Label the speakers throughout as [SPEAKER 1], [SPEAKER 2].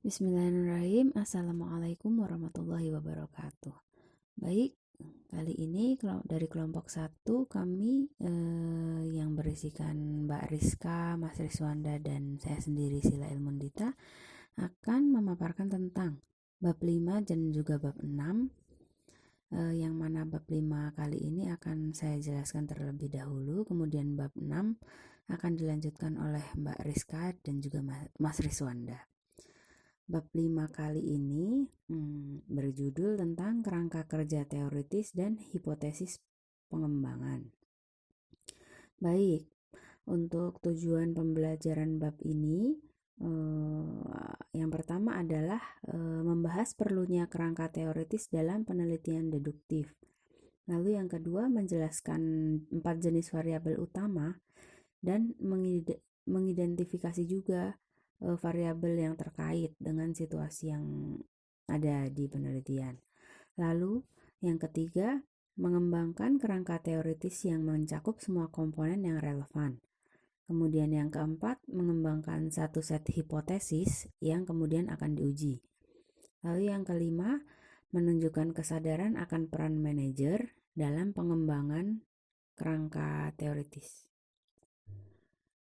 [SPEAKER 1] Bismillahirrahmanirrahim. Assalamualaikum warahmatullahi wabarakatuh. Baik, kali ini dari kelompok 1 kami yang berisikan Mbak Rizka, Mas Riswanda, dan saya sendiri Sila Ilmundita akan memaparkan tentang bab 5 dan juga bab 6, yang mana bab 5 kali ini akan saya jelaskan terlebih dahulu, kemudian bab 6 akan dilanjutkan oleh Mbak Rizka dan juga Mas Riswanda. Bab 5 kali ini berjudul tentang kerangka kerja teoritis dan hipotesis pengembangan. Baik, untuk tujuan pembelajaran bab ini, yang pertama adalah membahas perlunya kerangka teoritis dalam penelitian deduktif. Lalu yang kedua, menjelaskan 4 jenis variabel utama dan mengidentifikasi juga variabel yang terkait dengan situasi yang ada di penelitian. Lalu yang ketiga, mengembangkan kerangka teoritis yang mencakup semua komponen yang relevan. Kemudian yang keempat, mengembangkan satu set hipotesis yang kemudian akan diuji. Lalu yang kelima, menunjukkan kesadaran akan peran manajer dalam pengembangan kerangka teoritis.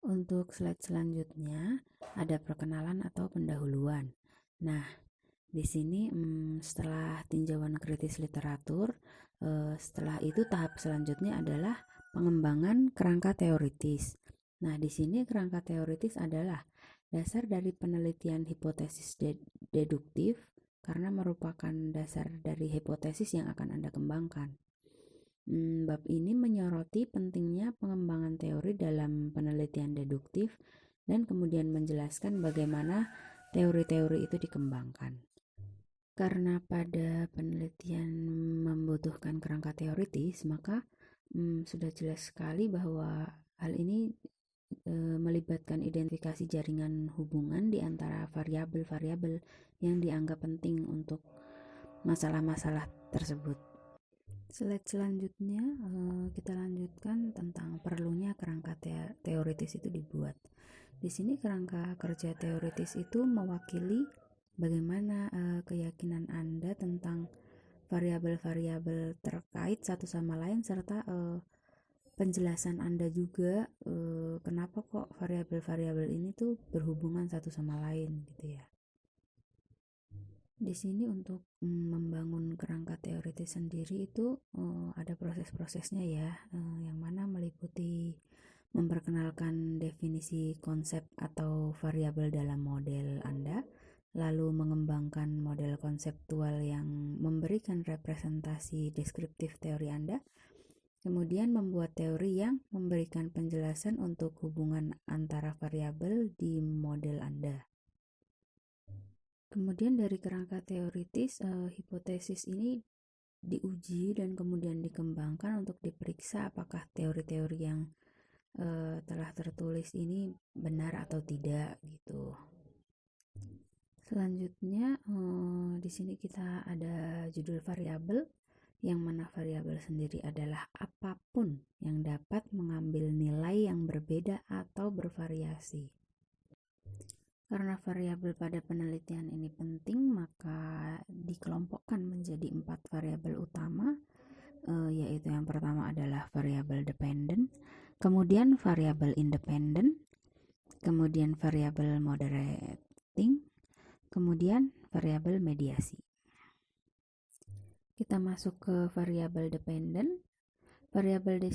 [SPEAKER 1] Untuk slide selanjutnya ada perkenalan atau pendahuluan. Nah, di sini setelah tinjauan kritis literatur, setelah itu tahap selanjutnya adalah pengembangan kerangka teoritis. Nah, di sini kerangka teoritis adalah dasar dari penelitian hipotesis deduktif karena merupakan dasar dari hipotesis yang akan Anda kembangkan. Bab ini menyoroti pentingnya pengembangan teori dalam penelitian deduktif dan kemudian menjelaskan bagaimana teori-teori itu dikembangkan. Karena pada penelitian membutuhkan kerangka teoritis, maka sudah jelas sekali bahwa hal ini melibatkan identifikasi jaringan hubungan di antara variabel-variabel yang dianggap penting untuk masalah-masalah tersebut. Slide selanjutnya kita lanjutkan tentang perlunya kerangka teoritis itu dibuat. Di sini kerangka kerja teoritis itu mewakili bagaimana keyakinan Anda tentang variabel-variabel terkait satu sama lain serta penjelasan Anda juga kenapa kok variabel-variabel ini tuh berhubungan satu sama lain gitu ya. Di sini untuk membangun kerangka teoritis sendiri itu ada proses-prosesnya ya, yang mana meliputi memperkenalkan definisi konsep atau variabel dalam model Anda, lalu mengembangkan model konseptual yang memberikan representasi deskriptif teori Anda, kemudian membuat teori yang memberikan penjelasan untuk hubungan antara variabel di model Anda. Kemudian dari kerangka teoritis, hipotesis ini diuji dan kemudian dikembangkan untuk diperiksa apakah teori-teori yang telah tertulis ini benar atau tidak gitu. Selanjutnya di sini kita ada judul variabel, yang mana variabel sendiri adalah apapun yang dapat mengambil nilai yang berbeda atau bervariasi. Karena variabel pada penelitian ini penting, maka dikelompokkan menjadi 4 variabel utama, yaitu yang pertama adalah variabel dependent, kemudian variabel independent, kemudian variabel moderating, kemudian variabel mediasi. Kita masuk ke variabel dependent. Variabel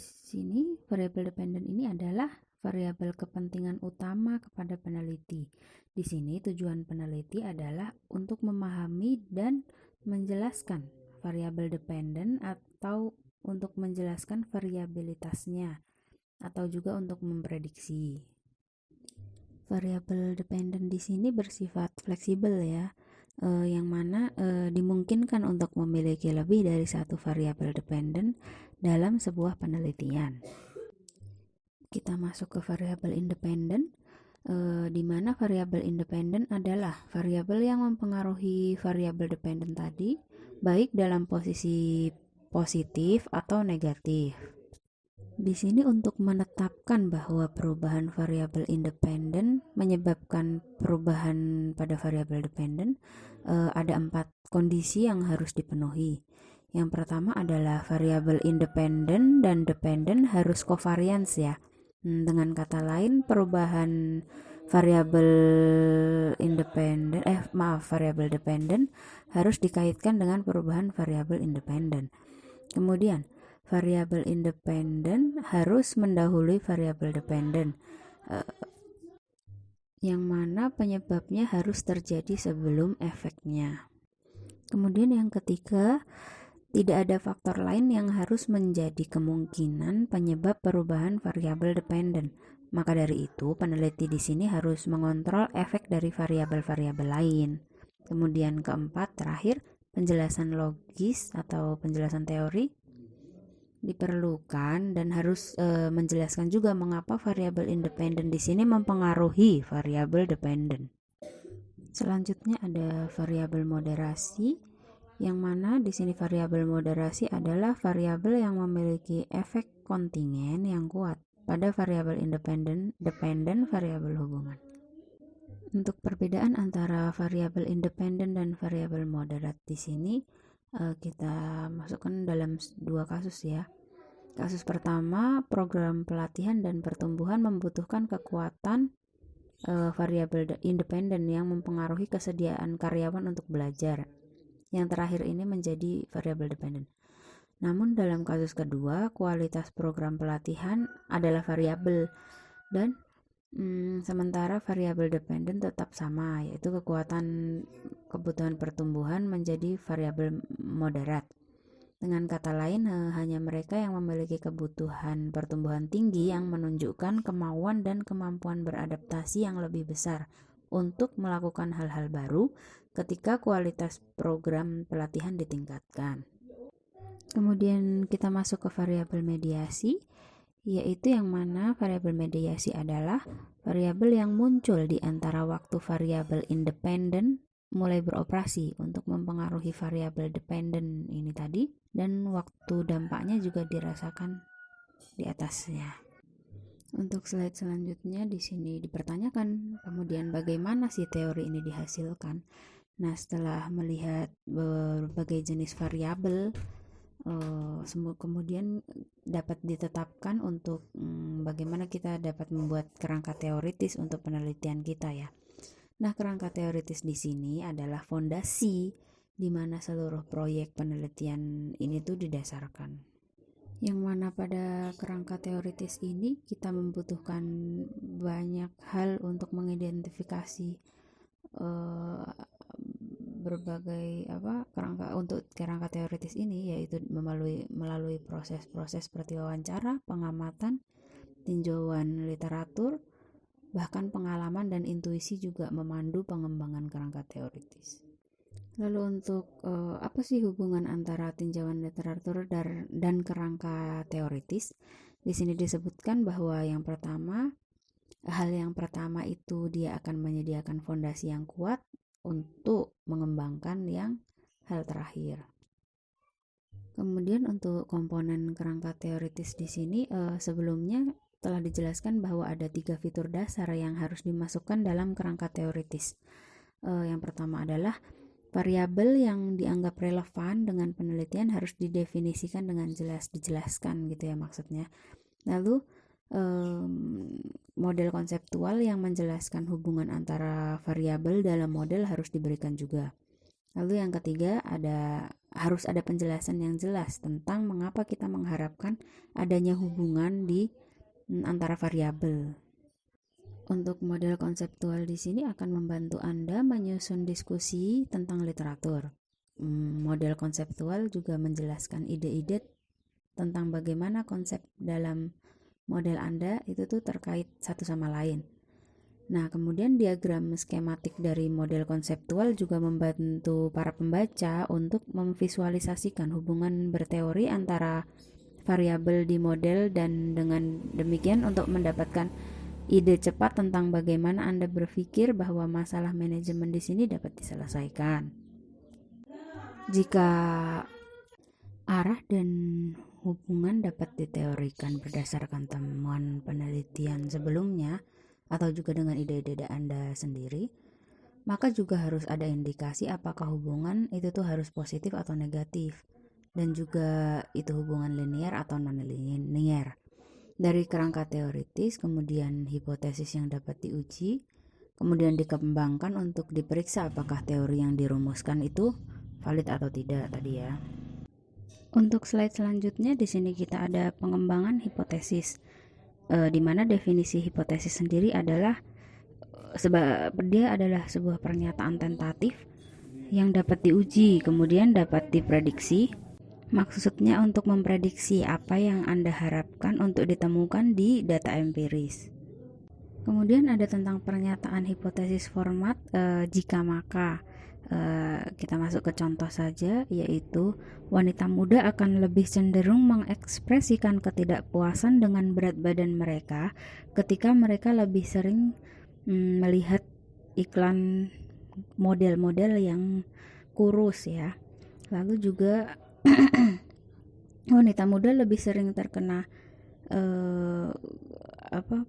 [SPEAKER 1] dependent ini adalah variabel kepentingan utama kepada peneliti. Di sini tujuan peneliti adalah untuk memahami dan menjelaskan variabel dependent atau untuk menjelaskan variabilitasnya atau juga untuk memprediksi. Variabel dependent di sini bersifat fleksibel ya, yang mana dimungkinkan untuk memiliki lebih dari satu variabel dependent dalam sebuah penelitian. Kita masuk ke variabel independent, di mana variabel independent adalah variabel yang mempengaruhi variabel dependent tadi, baik dalam posisi positif atau negatif. Di sini untuk menetapkan bahwa perubahan variabel independen menyebabkan perubahan pada variabel dependen, ada 4 kondisi yang harus dipenuhi. Yang pertama adalah variabel independen dan dependen harus covariance ya. Dengan kata lain, perubahan variabel variabel dependen harus dikaitkan dengan perubahan variabel independen. Kemudian, variabel independen harus mendahului variabel dependen, yang mana penyebabnya harus terjadi sebelum efeknya. Kemudian yang ketiga, tidak ada faktor lain yang harus menjadi kemungkinan penyebab perubahan variabel dependen. Maka dari itu, peneliti di sini harus mengontrol efek dari variabel-variabel lain. Kemudian keempat, terakhir, penjelasan logis atau penjelasan teori diperlukan dan harus menjelaskan juga mengapa variabel independen di sini mempengaruhi variabel dependen. Selanjutnya ada variabel moderasi, yang mana di sini variabel moderasi adalah variabel yang memiliki efek kontingen yang kuat pada variabel dependen variabel hubungan. Untuk perbedaan antara variabel independen dan variabel moderat di sini kita masukkan dalam 2 kasus ya. Kasus pertama, program pelatihan dan pertumbuhan membutuhkan kekuatan variabel independen yang mempengaruhi kesediaan karyawan untuk belajar. Yang terakhir ini menjadi variabel dependen. Namun dalam kasus kedua, kualitas program pelatihan adalah variabel dan sementara variabel dependen tetap sama, yaitu kekuatan kebutuhan pertumbuhan menjadi variabel moderat. Dengan kata lain, hanya mereka yang memiliki kebutuhan pertumbuhan tinggi yang menunjukkan kemauan dan kemampuan beradaptasi yang lebih besar untuk melakukan hal-hal baru ketika kualitas program pelatihan ditingkatkan. Kemudian kita masuk ke variabel mediasi, yaitu yang mana variabel mediasi adalah variabel yang muncul di antara waktu variabel independen mulai beroperasi untuk mempengaruhi variabel dependen ini tadi, dan waktu dampaknya juga dirasakan di atasnya. Untuk slide selanjutnya di sini dipertanyakan kemudian bagaimana sih teori ini dihasilkan. Nah, setelah melihat berbagai jenis variabel, kemudian dapat ditetapkan untuk bagaimana kita dapat membuat kerangka teoritis untuk penelitian kita ya. Nah, kerangka teoritis di sini adalah fondasi di mana seluruh proyek penelitian ini tuh didasarkan. Yang mana pada kerangka teoritis ini kita membutuhkan banyak hal untuk mengidentifikasi berbagai kerangka untuk kerangka teoritis ini, yaitu melalui proses-proses seperti wawancara, pengamatan, tinjauan literatur, bahkan pengalaman dan intuisi juga memandu pengembangan kerangka teoritis. Lalu untuk apa sih hubungan antara tinjauan literatur dan kerangka teoritis? Di sini disebutkan bahwa hal yang pertama itu dia akan menyediakan fondasi yang kuat untuk mengembangkan yang hal terakhir. Kemudian untuk komponen kerangka teoritis di sini sebelumnya telah dijelaskan bahwa ada 3 fitur dasar yang harus dimasukkan dalam kerangka teoritis. Yang pertama adalah variabel yang dianggap relevan dengan penelitian harus didefinisikan dengan jelas, dijelaskan gitu ya maksudnya. Lalu model konseptual yang menjelaskan hubungan antara variabel dalam model harus diberikan juga. Lalu yang ketiga harus ada penjelasan yang jelas tentang mengapa kita mengharapkan adanya hubungan di antara variabel. Untuk model konseptual di sini akan membantu Anda menyusun diskusi tentang literatur. Model konseptual juga menjelaskan ide-ide tentang bagaimana konsep dalam model Anda itu tuh terkait satu sama lain. Nah, kemudian diagram skematik dari model konseptual juga membantu para pembaca untuk memvisualisasikan hubungan berteori antara variabel di model, dan dengan demikian untuk mendapatkan ide cepat tentang bagaimana Anda berpikir bahwa masalah manajemen di sini dapat diselesaikan. Jika arah dan hubungan dapat diteorikan berdasarkan temuan penelitian sebelumnya atau juga dengan ide-ide Anda sendiri, maka juga harus ada indikasi apakah hubungan itu tuh harus positif atau negatif, dan juga itu hubungan linear atau non-linear. Dari kerangka teoritis, kemudian hipotesis yang dapat diuji, kemudian dikembangkan untuk diperiksa apakah teori yang dirumuskan itu valid atau tidak tadi ya. Untuk slide selanjutnya di sini kita ada pengembangan hipotesis, di mana definisi hipotesis sendiri adalah dia adalah sebuah pernyataan tentatif yang dapat diuji, kemudian dapat diprediksi. Maksudnya untuk memprediksi apa yang Anda harapkan untuk ditemukan di data empiris. Kemudian ada tentang pernyataan hipotesis format jika maka. Kita masuk ke contoh saja, yaitu wanita muda akan lebih cenderung mengekspresikan ketidakpuasan dengan berat badan mereka ketika mereka lebih sering melihat iklan model-model yang kurus ya. Lalu juga wanita muda lebih sering terkena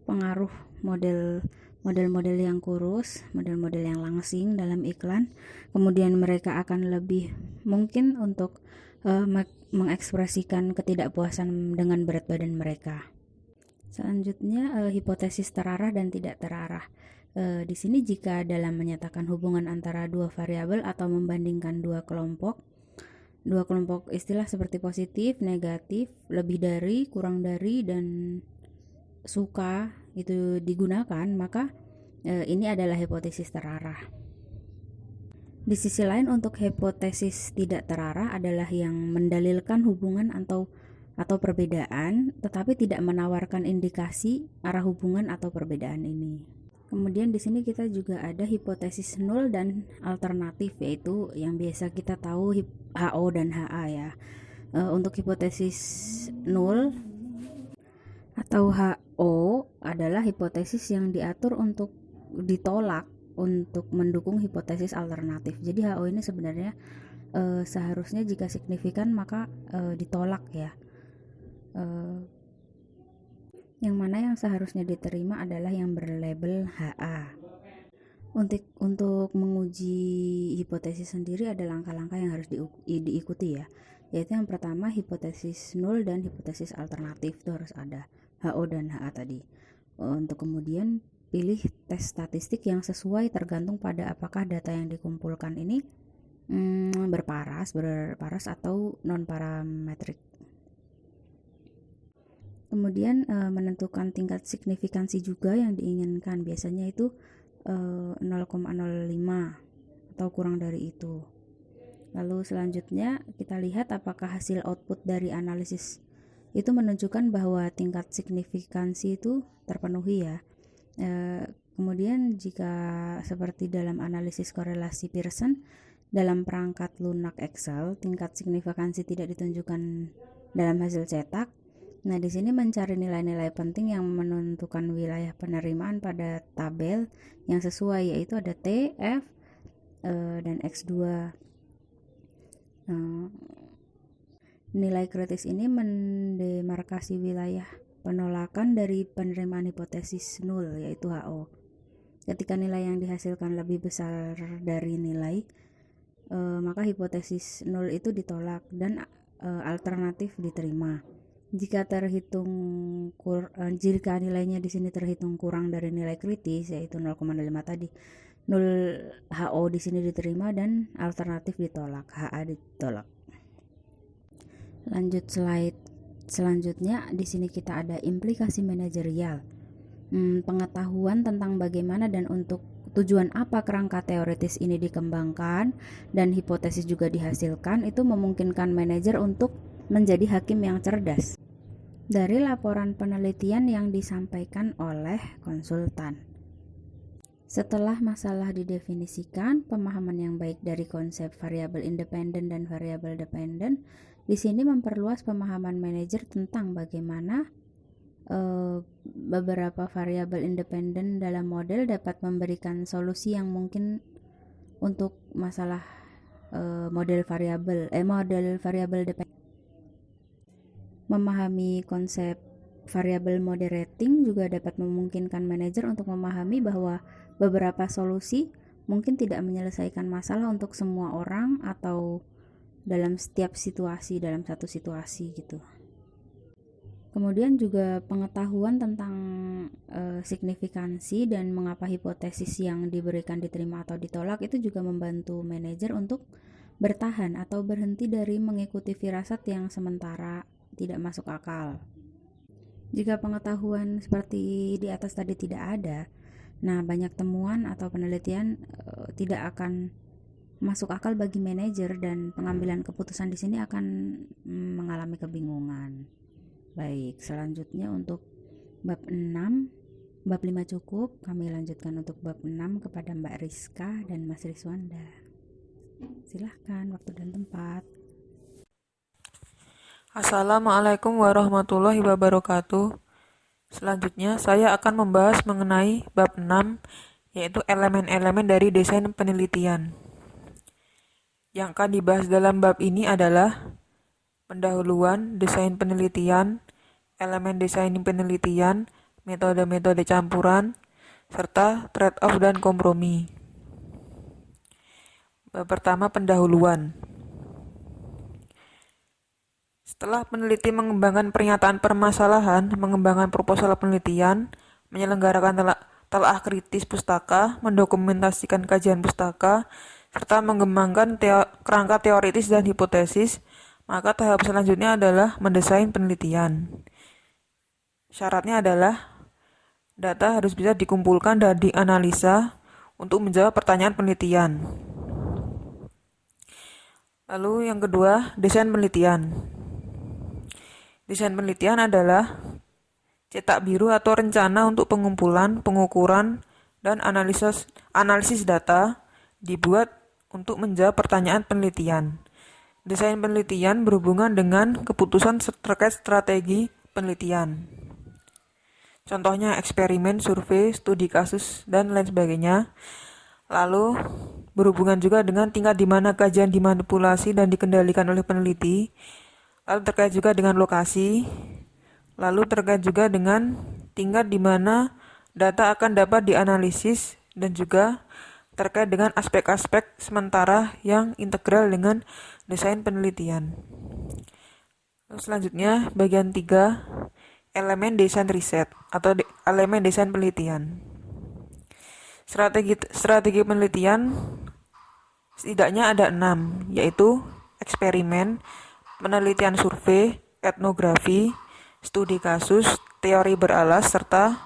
[SPEAKER 1] pengaruh model-model yang kurus, model-model yang langsing dalam iklan. Kemudian mereka akan lebih mungkin untuk mengekspresikan ketidakpuasan dengan berat badan mereka. Selanjutnya hipotesis terarah dan tidak terarah. Di sini jika dalam menyatakan hubungan antara dua variabel atau membandingkan dua kelompok istilah seperti positif, negatif, lebih dari, kurang dari, dan suka itu digunakan, maka ini adalah hipotesis terarah. Di sisi lain, untuk hipotesis tidak terarah adalah yang mendalilkan hubungan atau perbedaan, tetapi tidak menawarkan indikasi arah hubungan atau perbedaan ini. Kemudian di sini kita juga ada hipotesis nul dan alternatif, yaitu yang biasa kita tahu HO dan HA ya. Untuk hipotesis nul atau HO adalah hipotesis yang diatur untuk ditolak untuk mendukung hipotesis alternatif. Jadi HO ini sebenarnya seharusnya jika signifikan maka ditolak ya. Yang mana yang seharusnya diterima adalah yang berlabel HA. Untuk menguji hipotesis sendiri ada langkah-langkah yang harus diikuti ya. Yaitu yang pertama hipotesis nul dan hipotesis alternatif itu harus ada, HO dan HA tadi. Untuk kemudian pilih tes statistik yang sesuai tergantung pada apakah data yang dikumpulkan ini berparas atau non parametrik. Kemudian menentukan tingkat signifikansi juga yang diinginkan, biasanya itu 0,05 atau kurang dari itu. Lalu selanjutnya kita lihat apakah hasil output dari analisis itu menunjukkan bahwa tingkat signifikansi itu terpenuhi ya. Kemudian jika seperti dalam analisis korelasi Pearson dalam perangkat lunak Excel, tingkat signifikansi tidak ditunjukkan dalam hasil cetak. Nah, di sini mencari nilai-nilai penting yang menentukan wilayah penerimaan pada tabel yang sesuai, yaitu ada T, F, dan X2. Nilai kritis ini mendemarkasi wilayah penolakan dari penerimaan hipotesis nul, yaitu HO. Ketika nilai yang dihasilkan lebih besar dari nilai, maka hipotesis nul itu ditolak dan alternatif diterima. Jika nilainya di sini terhitung kurang dari nilai kritis, yaitu 0,5 tadi, 0 HO di sini diterima dan alternatif ditolak, HA ditolak. Lanjut slide selanjutnya, di sini kita ada implikasi manajerial. Pengetahuan tentang bagaimana dan untuk tujuan apa kerangka teoritis ini dikembangkan dan hipotesis juga dihasilkan, itu memungkinkan manajer untuk menjadi hakim yang cerdas. Dari laporan penelitian yang disampaikan oleh konsultan. Setelah masalah didefinisikan, pemahaman yang baik dari konsep variabel independen dan variabel dependen di sini memperluas pemahaman manajer tentang bagaimana beberapa variabel independen dalam model dapat memberikan solusi yang mungkin untuk masalah model variabel dependen. Memahami konsep variable moderating juga dapat memungkinkan manajer untuk memahami bahwa beberapa solusi mungkin tidak menyelesaikan masalah untuk semua orang atau dalam setiap situasi, dalam satu situasi gitu. Kemudian juga pengetahuan tentang signifikansi dan mengapa hipotesis yang diberikan diterima atau ditolak itu juga membantu manajer untuk bertahan atau berhenti dari mengikuti firasat yang sementara tidak masuk akal. Jika pengetahuan seperti di atas tadi tidak ada, nah banyak temuan atau penelitian tidak akan masuk akal bagi manajer dan pengambilan keputusan di sini akan mengalami kebingungan. Baik, selanjutnya untuk bab 6, bab 5 cukup, kami lanjutkan untuk bab 6 kepada Mbak Rizka dan Mas Rizwanda. Silahkan waktu dan tempat.
[SPEAKER 2] Assalamualaikum warahmatullahi wabarakatuh. Selanjutnya saya akan membahas mengenai bab 6, yaitu elemen-elemen dari desain penelitian. Yang akan dibahas dalam bab ini adalah pendahuluan, desain penelitian, elemen desain penelitian, metode-metode campuran, serta trade-off dan kompromi. Bab pertama, pendahuluan. Setelah peneliti mengembangkan pernyataan permasalahan, mengembangkan proposal penelitian, menyelenggarakan telah kritis pustaka, mendokumentasikan kajian pustaka, serta mengembangkan kerangka teoritis dan hipotesis, maka tahap selanjutnya adalah mendesain penelitian. Syaratnya adalah data harus bisa dikumpulkan dan dianalisa untuk menjawab pertanyaan penelitian. Lalu yang kedua, desain penelitian. Desain penelitian adalah cetak biru atau rencana untuk pengumpulan, pengukuran, dan analisis data dibuat untuk menjawab pertanyaan penelitian. Desain penelitian berhubungan dengan keputusan terkait strategi penelitian. Contohnya eksperimen, survei, studi kasus, dan lain sebagainya. Lalu berhubungan juga dengan tingkat di mana kajian dimanipulasi dan dikendalikan oleh peneliti. Lalu terkait juga dengan lokasi. Lalu terkait juga dengan tingkat di mana data akan dapat dianalisis dan juga terkait dengan aspek-aspek sementara yang integral dengan desain penelitian. Lalu selanjutnya bagian 3, elemen desain riset atau elemen desain penelitian. Strategi penelitian setidaknya ada 6, yaitu eksperimen, penelitian survei, etnografi, studi kasus, teori beralas, serta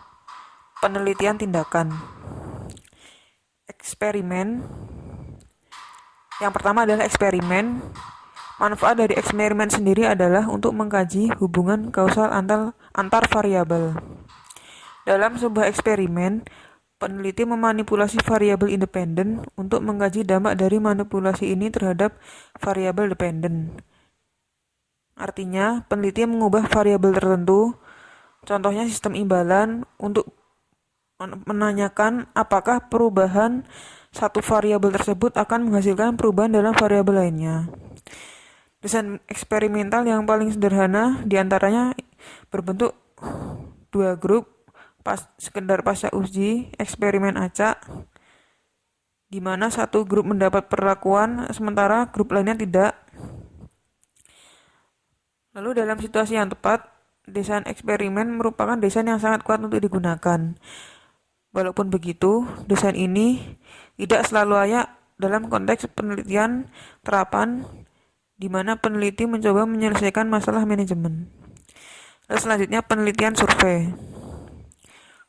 [SPEAKER 2] penelitian tindakan. Eksperimen. Yang pertama adalah eksperimen. Manfaat dari eksperimen sendiri adalah untuk mengkaji hubungan kausal antar variabel. Dalam sebuah eksperimen, peneliti memanipulasi variabel independen untuk mengkaji dampak dari manipulasi ini terhadap variabel dependen. Artinya, peneliti mengubah variabel tertentu, contohnya sistem imbalan, untuk menanyakan apakah perubahan satu variabel tersebut akan menghasilkan perubahan dalam variabel lainnya. Desain eksperimental yang paling sederhana diantaranya berbentuk 2 grup sekedar pasca uji, eksperimen acak, di mana satu grup mendapat perlakuan sementara grup lainnya tidak. Lalu dalam situasi yang tepat, desain eksperimen merupakan desain yang sangat kuat untuk digunakan. Walaupun begitu, desain ini tidak selalu layak dalam konteks penelitian terapan di mana peneliti mencoba menyelesaikan masalah manajemen. Lalu selanjutnya penelitian survei.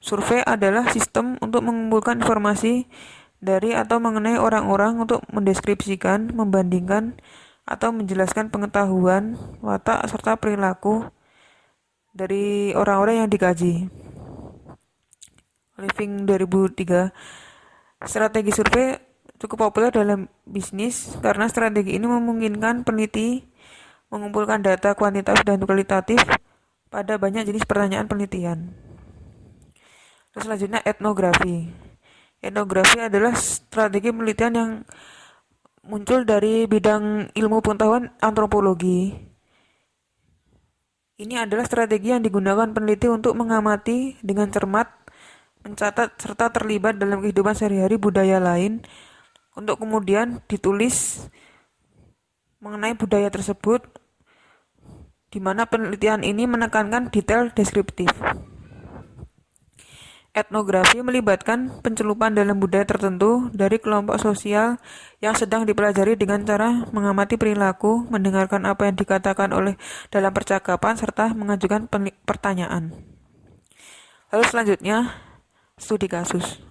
[SPEAKER 2] Survei adalah sistem untuk mengumpulkan informasi dari atau mengenai orang-orang untuk mendeskripsikan, membandingkan, atau menjelaskan pengetahuan, watak, serta perilaku dari orang-orang yang dikaji. Living 2003. Strategi survei cukup populer dalam bisnis karena strategi ini memungkinkan peneliti mengumpulkan data kuantitatif dan kualitatif pada banyak jenis pertanyaan penelitian. Terus selanjutnya etnografi. Etnografi adalah strategi penelitian yang muncul dari bidang ilmu pengetahuan antropologi. Ini adalah strategi yang digunakan peneliti untuk mengamati dengan cermat, mencatat, serta terlibat dalam kehidupan sehari-hari budaya lain untuk kemudian ditulis mengenai budaya tersebut, di mana penelitian ini menekankan detail deskriptif. Etnografi melibatkan pencelupan dalam budaya tertentu dari kelompok sosial yang sedang dipelajari dengan cara mengamati perilaku, mendengarkan apa yang dikatakan oleh dalam percakapan, serta mengajukan pertanyaan. Lalu selanjutnya, studi kasus.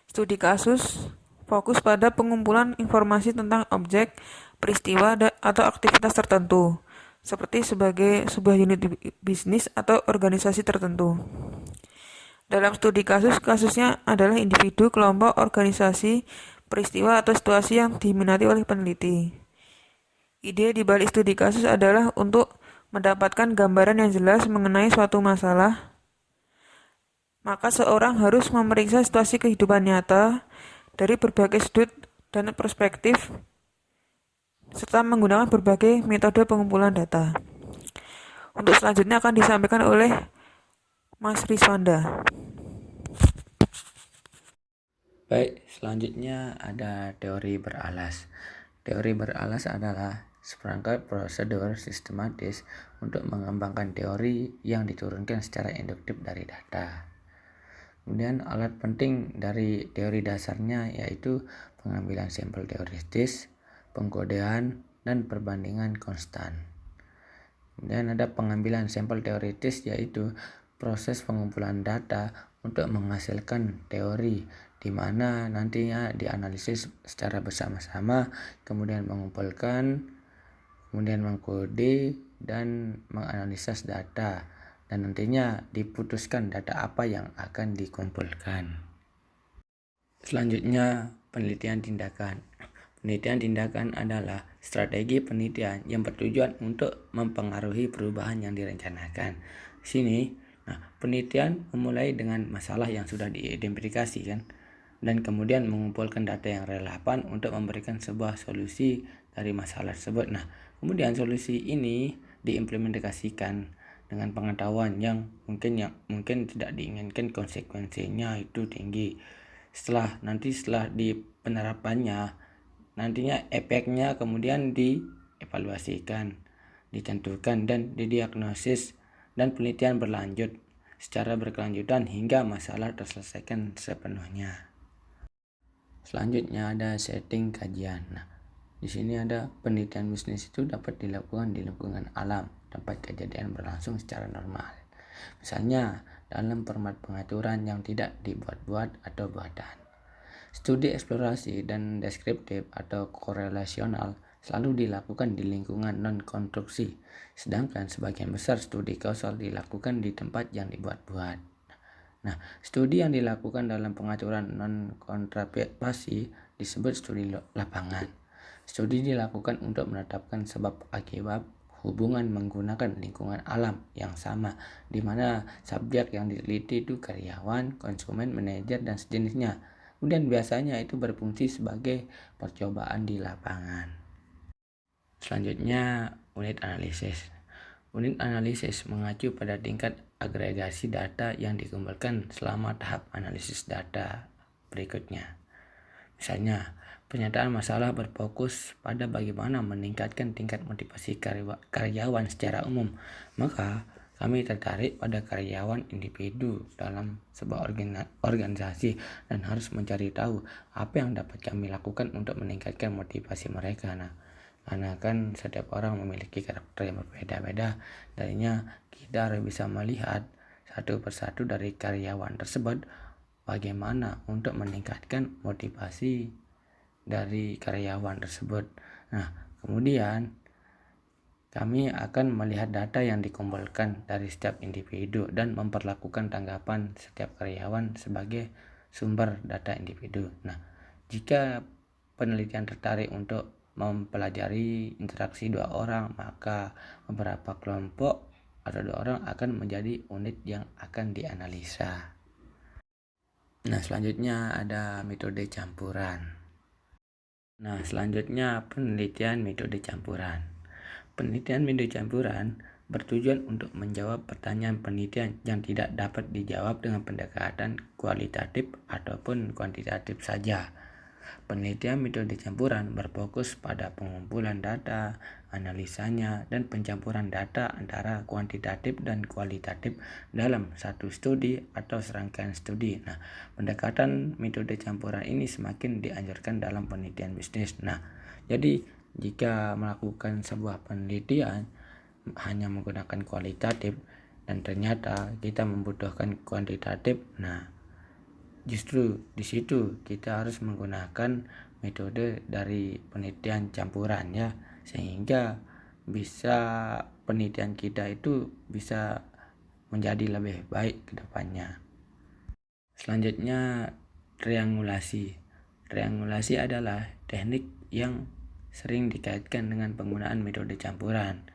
[SPEAKER 2] Studi kasus fokus pada pengumpulan informasi tentang objek, peristiwa, atau aktivitas tertentu, seperti sebagai sebuah unit bisnis atau organisasi tertentu. Dalam studi kasus, kasusnya adalah individu, kelompok, organisasi, peristiwa, atau situasi yang diminati oleh peneliti. Ide di balik studi kasus adalah untuk mendapatkan gambaran yang jelas mengenai suatu masalah. Maka seorang harus memeriksa situasi kehidupan nyata dari berbagai sudut dan perspektif, serta menggunakan berbagai metode pengumpulan data. Untuk selanjutnya akan disampaikan oleh Mas Riswanda.
[SPEAKER 3] Baik, selanjutnya ada teori beralas. Teori beralas adalah seperangkat prosedur sistematis untuk mengembangkan teori yang diturunkan secara induktif dari data. Kemudian alat penting dari teori dasarnya yaitu pengambilan sampel teoritis, pengkodean, dan perbandingan konstan. Kemudian ada pengambilan sampel teoritis yaitu proses pengumpulan data untuk menghasilkan teori di mana nantinya dianalisis secara bersama-sama, kemudian mengumpulkan, kemudian mengkode dan menganalisis data, dan nantinya diputuskan data apa yang akan dikumpulkan. Selanjutnya, penelitian tindakan. Penelitian tindakan adalah strategi penelitian yang bertujuan untuk mempengaruhi perubahan yang direncanakan. Di sini, penelitian memulai dengan masalah yang sudah diidentifikasi kan, dan kemudian mengumpulkan data yang relevan untuk memberikan sebuah solusi dari masalah tersebut. Kemudian solusi ini diimplementasikan dengan pengetahuan yang mungkin tidak diinginkan konsekuensinya itu tinggi. Setelah di penerapannya, nantinya efeknya kemudian dievaluasikan, ditentukan, dan didiagnosis, dan penelitian berlanjut secara berkelanjutan hingga masalah terselesaikan sepenuhnya. Selanjutnya ada setting kajian. Di sini ada penelitian bisnis itu dapat dilakukan di lingkungan alam, tempat kejadian berlangsung secara normal. Misalnya dalam format pengaturan yang tidak dibuat-buat atau buatan. Studi eksplorasi dan deskriptif atau korelasional selalu dilakukan di lingkungan non-konstruksi, sedangkan sebagian besar studi kausal dilakukan di tempat yang dibuat-buat. Studi yang dilakukan dalam pengaturan non-kontrapasi disebut studi lapangan. Studi dilakukan untuk menetapkan sebab akibat hubungan menggunakan lingkungan alam yang sama, di mana subjek yang diteliti itu karyawan, konsumen, manajer, dan sejenisnya. Kemudian biasanya itu berfungsi sebagai percobaan di lapangan. Selanjutnya, unit analisis. Unit analisis mengacu pada tingkat agregasi data yang dikumpulkan selama tahap analisis data berikutnya. Misalnya, penyataan masalah berfokus pada bagaimana meningkatkan tingkat motivasi karyawan secara umum. Maka, kami tertarik pada karyawan individu dalam sebuah organisasi dan harus mencari tahu apa yang dapat kami lakukan untuk meningkatkan motivasi mereka. Karena kan setiap orang memiliki karakter yang berbeda-beda, darinya kita harus bisa melihat satu persatu dari karyawan tersebut bagaimana untuk meningkatkan motivasi dari karyawan tersebut. Kemudian kami akan melihat data yang dikumpulkan dari setiap individu dan memperlakukan tanggapan setiap karyawan sebagai sumber data individu. Jika penelitian tertarik untuk mempelajari interaksi dua orang, maka beberapa kelompok atau dua orang akan menjadi unit yang akan dianalisa. Selanjutnya ada metode campuran. Selanjutnya penelitian metode campuran. Penelitian metode campuran bertujuan untuk menjawab pertanyaan penelitian yang tidak dapat dijawab dengan pendekatan kualitatif ataupun kuantitatif saja. Penelitian metode campuran berfokus pada pengumpulan data, analisanya, dan pencampuran data antara kuantitatif dan kualitatif dalam satu studi atau serangkaian studi. Nah, pendekatan metode campuran ini semakin dianjurkan dalam penelitian bisnis. Nah, jadi jika melakukan sebuah penelitian hanya menggunakan kualitatif dan ternyata kita membutuhkan kuantitatif, nah justru di situ kita harus menggunakan metode dari penelitian campuran ya, sehingga bisa penelitian kita itu bisa menjadi lebih baik ke depannya. Selanjutnya, triangulasi. Triangulasi adalah teknik yang sering dikaitkan dengan penggunaan metode campuran.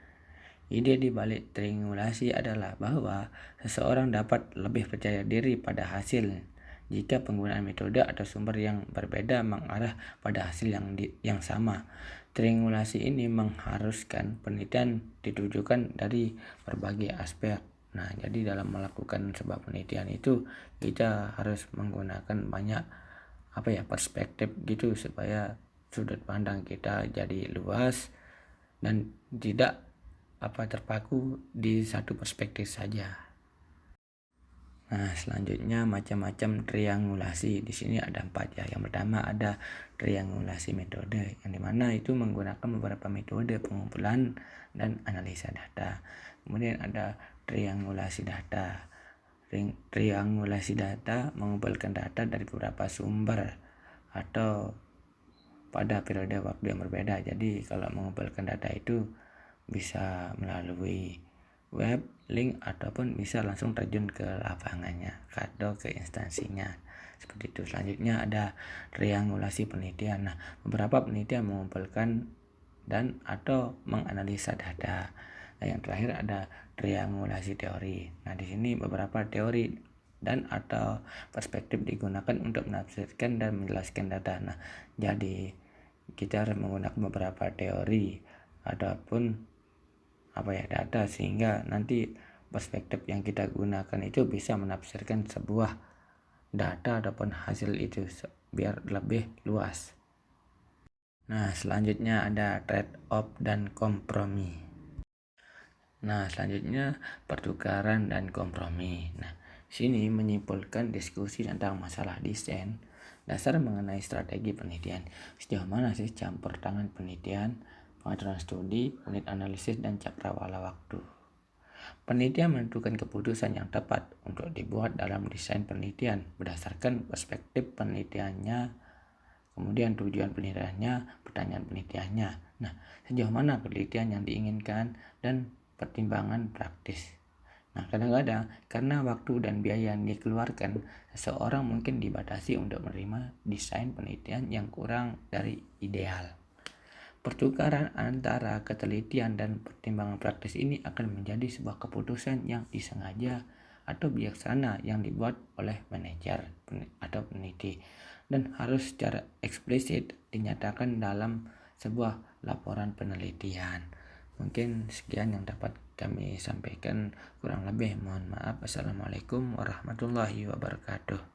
[SPEAKER 3] Ide di balik triangulasi adalah bahwa seseorang dapat lebih percaya diri pada hasil jika penggunaan metode atau sumber yang berbeda mengarah pada hasil yang sama. Triangulasi ini mengharuskan penelitian ditujukan dari berbagai aspek. Nah, jadi dalam melakukan sebuah penelitian itu kita harus menggunakan banyak perspektif gitu supaya sudut pandang kita jadi luas dan tidak terpaku di satu perspektif saja. Nah, selanjutnya macam-macam triangulasi. Di sini ada 4 ya. Yang pertama ada triangulasi metode, yang dimana itu menggunakan beberapa metode pengumpulan dan analisa data. Kemudian ada triangulasi data. Triangulasi data mengumpulkan data dari beberapa sumber atau pada periode waktu yang berbeda. Jadi kalau mengumpulkan data itu bisa melalui web, link, ataupun bisa langsung terjun ke lapangannya atau ke instansinya seperti itu. Selanjutnya ada triangulasi penelitian. Nah, beberapa penelitian mengumpulkan dan atau menganalisa data. Nah, yang terakhir ada triangulasi teori. Nah, di sini beberapa teori dan atau perspektif digunakan untuk menafsirkan dan menjelaskan data. Nah, jadi kita harus menggunakan beberapa teori ataupun data, sehingga nanti perspektif yang kita gunakan itu bisa menafsirkan sebuah data ataupun hasil itu biar lebih luas. Nah, selanjutnya ada trade-off dan kompromi. Nah, selanjutnya pertukaran dan kompromi. Nah, sini menyimpulkan diskusi tentang masalah desain dasar mengenai strategi penelitian. Sejauh mana sih campur tangan penelitian, pengaturan studi, unit analisis, dan cakrawala waktu. Penelitian menentukan keputusan yang tepat untuk dibuat dalam desain penelitian berdasarkan perspektif penelitiannya, kemudian tujuan penelitiannya, pertanyaan penelitiannya. Nah, sejauh mana penelitian yang diinginkan dan pertimbangan praktis. Nah, kadang-kadang karena waktu dan biaya yang dikeluarkan, seseorang mungkin dibatasi untuk menerima desain penelitian yang kurang dari ideal. Pertukaran antara ketelitian dan pertimbangan praktis ini akan menjadi sebuah keputusan yang disengaja atau bijaksana yang dibuat oleh manajer atau peneliti dan harus secara eksplisit dinyatakan dalam sebuah laporan penelitian. Mungkin sekian yang dapat kami sampaikan, kurang lebih mohon maaf. Assalamualaikum warahmatullahi wabarakatuh.